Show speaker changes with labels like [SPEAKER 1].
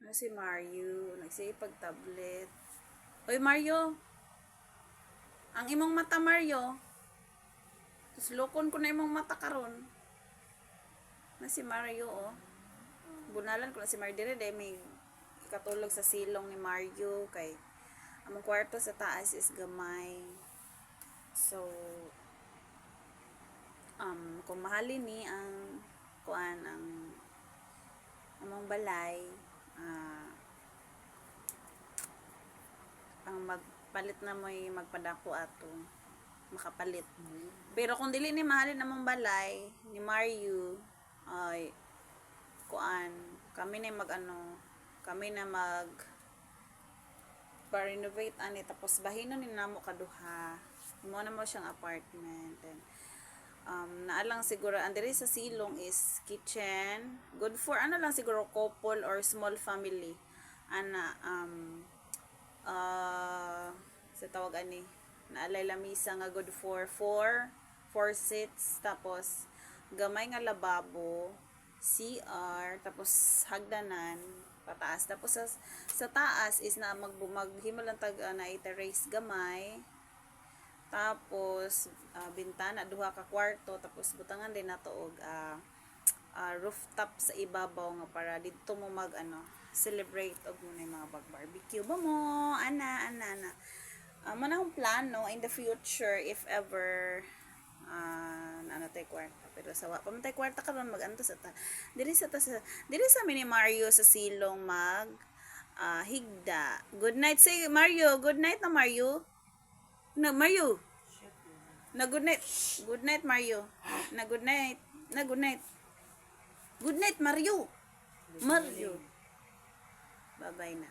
[SPEAKER 1] Na si Mario, nagsipag tablet. Oy Mario, ang imong mata Mario. Tus lokon ko na imong mata karon. Na si Mario oh. Bunalan ko na si Mario dire dahil may katulog sa silong ni Mario kay among kwarto sa taas is gamay. So kung mahalin ni ang kuan ang among balay ang magpalit na mo'y magpadako ato makapalit. Pero kung dili ni mahalin among balay ni Mario ay kuan kami na mag pa-renovate ani tapos bahinon ni namo kaduha mo na mo siyang apartment and naalang siguro andiri sa silong is kitchen good for lang siguro couple or small family ana sa tawag ani naalay lamisa nga good for four seats tapos gamay nga lababo CR tapos hagdanan pataas tapos sa taas is na maghimo lang tag na terrace gamay tapos bintana duha ka kwarto tapos butangan din nato og rooftop sa ibabaw nga para didto mo celebrate og muna mga barbecue ba mo ana manang plano in the future if ever tay kwarta pero sa wa pa man tay kwarta karon maganto sa ta diri sa mini Mario sa silong higda. Good night say Mario, good night na Mario. Na Mario. Na good night. Good night Mario. Na good night. Na good night. Good night Mario. Mario. Bye-bye na.